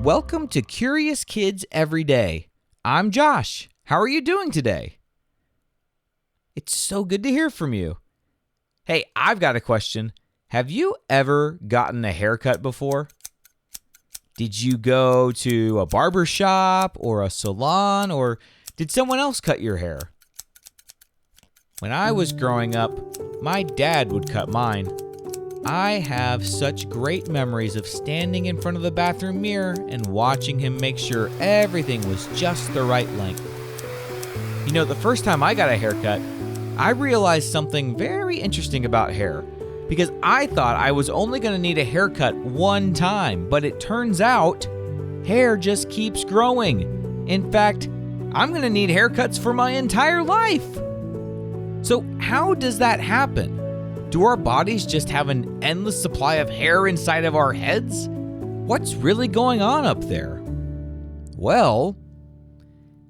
Welcome to Curious Kids Every Day. I'm Josh. How are you doing today? It's so good to hear from you. Hey, I've got a question. Have you ever gotten a haircut before? Did you go to a barber shop or a salon, or did someone else cut your hair? When I was growing up, my dad would cut mine. I have such great memories of standing in front of the bathroom mirror and watching him make sure everything was just the right length. You know, the first time I got a haircut, I realized something very interesting about hair, because I thought I was only going to need a haircut one time, but it turns out hair just keeps growing. In fact, I'm going to need haircuts for my entire life. So how does that happen? Do our bodies just have an endless supply of hair inside of our heads? What's really going on up there? Well,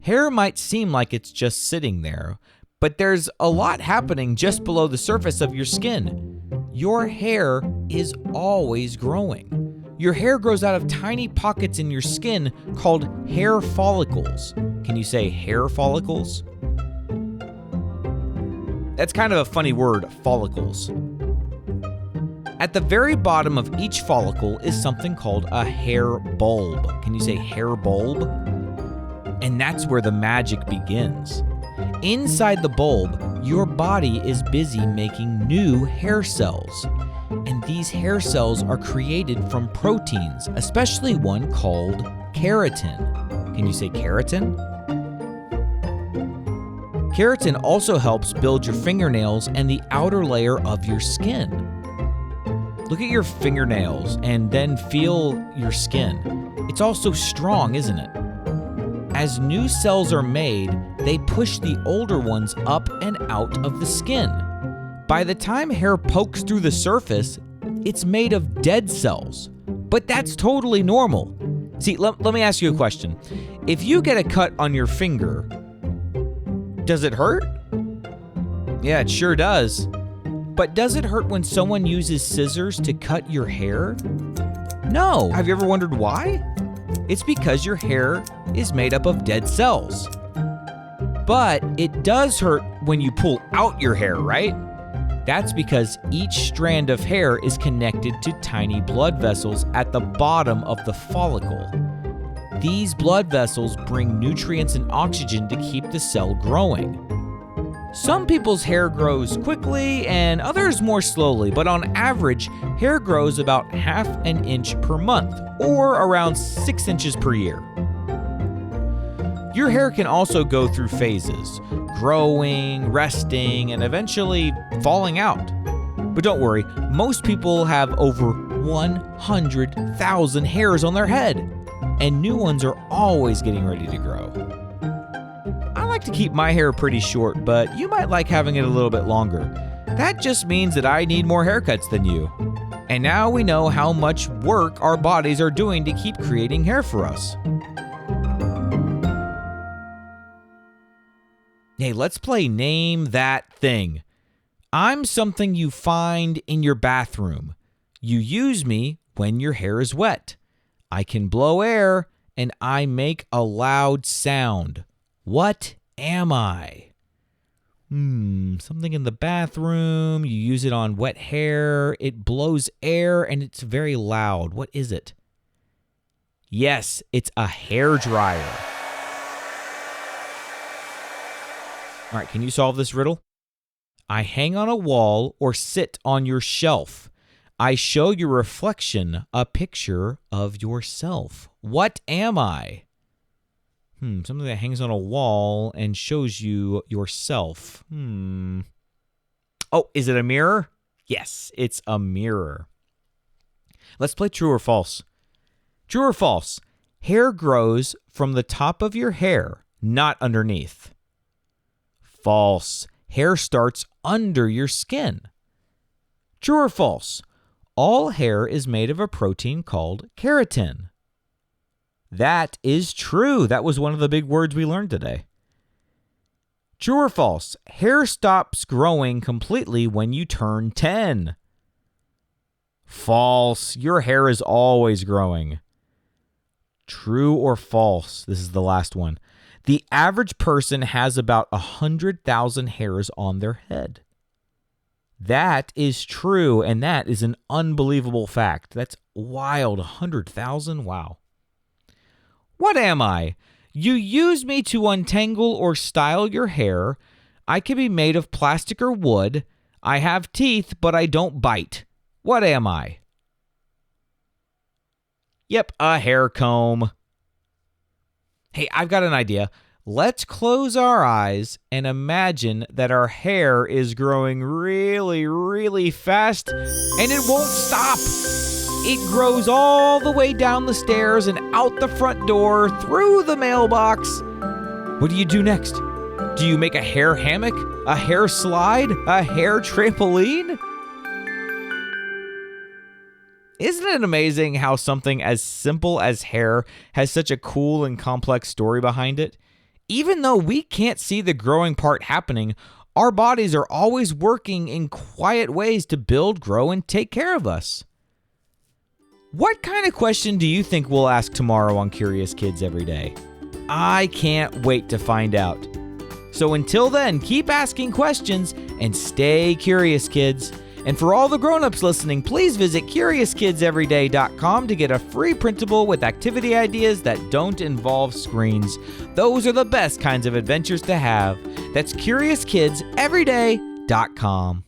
hair might seem like it's just sitting there, but there's a lot happening just below the surface of your skin. Your hair is always growing. Your hair grows out of tiny pockets in your skin called hair follicles. Can you say hair follicles? That's kind of a funny word, follicles. At the very bottom of each follicle is something called a hair bulb. Can you say hair bulb? And that's where the magic begins. Inside the bulb, your body is busy making new hair cells. And these hair cells are created from proteins, especially one called keratin. Can you say keratin? Keratin also helps build your fingernails and the outer layer of your skin. Look at your fingernails and then feel your skin. It's all so strong, isn't it? As new cells are made, they push the older ones up and out of the skin. By the time hair pokes through the surface, it's made of dead cells. But that's totally normal. See, let me ask you a question. If you get a cut on your finger, does it hurt? Yeah, it sure does. But does it hurt when someone uses scissors to cut your hair? No. Have you ever wondered why? It's because your hair is made up of dead cells. But it does hurt when you pull out your hair, right? That's because each strand of hair is connected to tiny blood vessels at the bottom of the follicle. These blood vessels bring nutrients and oxygen to keep the cell growing. Some people's hair grows quickly and others more slowly, but on average, hair grows about half an inch per month, or around 6 inches per year. Your hair can also go through phases, growing, resting, and eventually falling out. But don't worry, most people have over 100,000 hairs on their head, and new ones are always getting ready to grow. I like to keep my hair pretty short, but you might like having it a little bit longer. That just means that I need more haircuts than you. And now we know how much work our bodies are doing to keep creating hair for us. Hey, let's play Name That Thing. I'm something you find in your bathroom. You use me when your hair is wet. I can blow air, and I make a loud sound. What am I? Something in the bathroom. You use it on wet hair. It blows air, and it's very loud. What is it? Yes, it's a hair dryer. All right, can you solve this riddle? I hang on a wall or sit on your shelf. I show your reflection a picture of yourself. What am I? Something that hangs on a wall and shows you yourself. Oh, is it a mirror? Yes, it's a mirror. Let's play true or false. True or false? Hair grows from the top of your hair, not underneath. False. Hair starts under your skin. True or false? All hair is made of a protein called keratin. That is true. That was one of the big words we learned today. True or false? Hair stops growing completely when you turn 10. False. Your hair is always growing. True or false? This is the last one. The average person has about 100,000 hairs on their head. That is true, and that is an unbelievable fact. That's wild. 100,000? Wow. What am I? You use me to untangle or style your hair. I can be made of plastic or wood. I have teeth, but I don't bite. What am I? Yep, a hair comb. Hey, I've got an idea. Let's close our eyes and imagine that our hair is growing really, really fast and it won't stop. It grows all the way down the stairs and out the front door, through the mailbox. What do you do next? Do you make a hair hammock, a hair slide, a hair trampoline? Isn't it amazing how something as simple as hair has such a cool and complex story behind it? Even though we can't see the growing part happening, our bodies are always working in quiet ways to build, grow, and take care of us. What kind of question do you think we'll ask tomorrow on Curious Kids Every Day? I can't wait to find out. So until then, keep asking questions and stay curious, kids. And for all the grown-ups listening, please visit CuriousKidsEveryday.com to get a free printable with activity ideas that don't involve screens. Those are the best kinds of adventures to have. That's CuriousKidsEveryday.com.